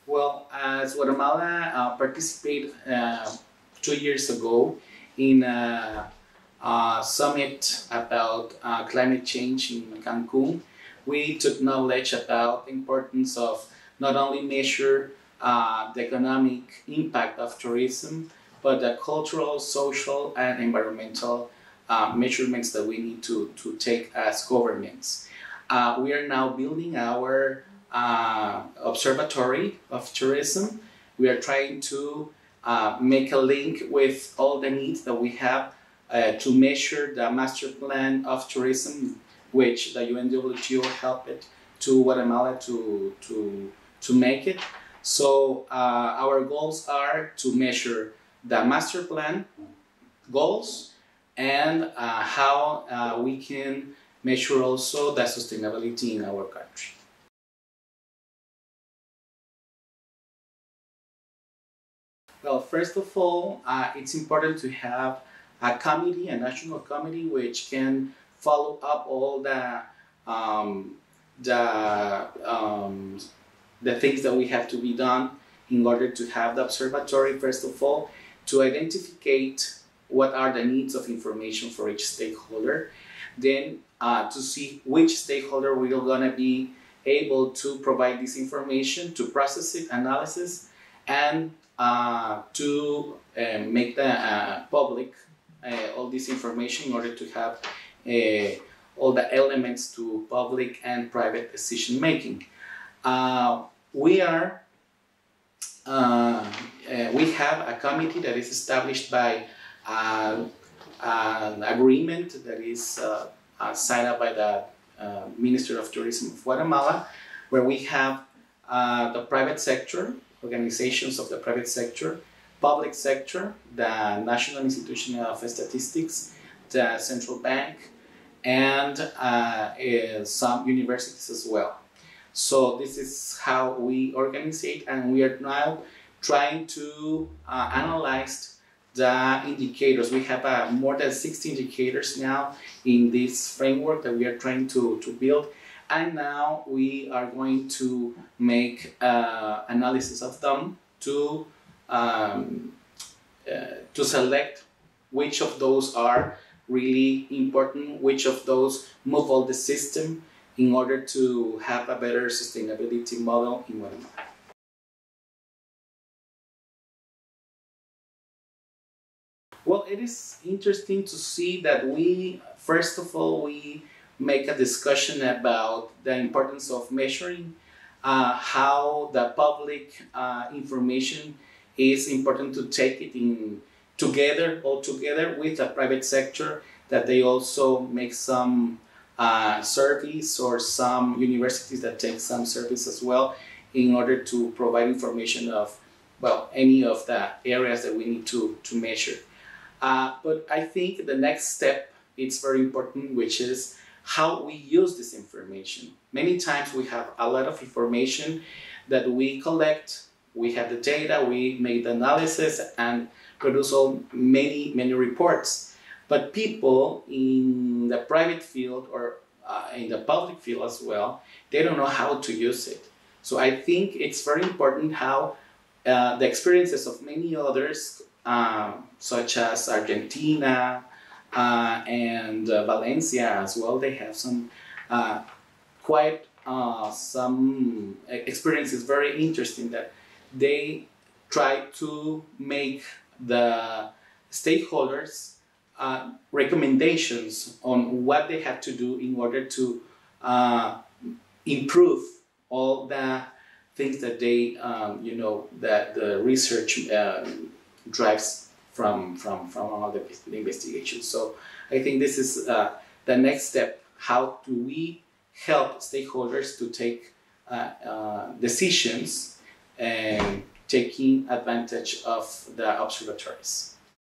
Well, as Guatemala participated 2 years ago in a summit about climate change in Cancun, we took knowledge about the importance of not only measure the economic impact of tourism, but the cultural, social, and environmental measurements that we need to take as governments. We are now building our observatory of tourism. We are trying to make a link with all the needs that we have to measure the master plan of tourism, which the UNWTO helped to Guatemala to make it. So our goals are to measure the master plan goals and how we can measure also the sustainability in our country. Well, first of all, it's important to have a committee, a national committee, which can follow up all the things that we have to be done in order to have the observatory. First of all, to identify what are the needs of information for each stakeholder, then to see which stakeholder we're gonna be able to provide this information, to process it, analysis, and to make the public all this information in order to have all the elements to public and private decision making. We have a committee that is established by an agreement that is signed up by the Minister of Tourism of Guatemala, where we have the private sector, organizations of the private sector, public sector, the National Institution of Statistics, the Central Bank, and some universities as well. So this is how we organize it, and we are now trying to analyze the indicators. We have more than 60 indicators now in this framework that we are trying to build. And now we are going to make analysis of them to select which of those are really important, which of those move all the system in order to have a better sustainability model in Guatemala. Well, it is interesting to see that first of all, we make a discussion about the importance of measuring how the public information is important to take it in all together with the private sector, that they also make some surveys, or some universities that take some surveys as well, in order to provide information of, well, any of the areas that we need to measure. But I think the next step is very important, which is how we use this information. Many times we have a lot of information that we collect, we have the data, we make the analysis and produce many reports. But people in the private field or in the public field as well, they don't know how to use it. So I think it's very important how the experiences of many others, such as Argentina, and Valencia as well, they have some some experiences very interesting, that they try to make the stakeholders recommendations on what they have to do in order to improve all the things that they, that the research drives from all the investigations. So I think this is the next step. How do we help stakeholders to take decisions and taking advantage of the observatories?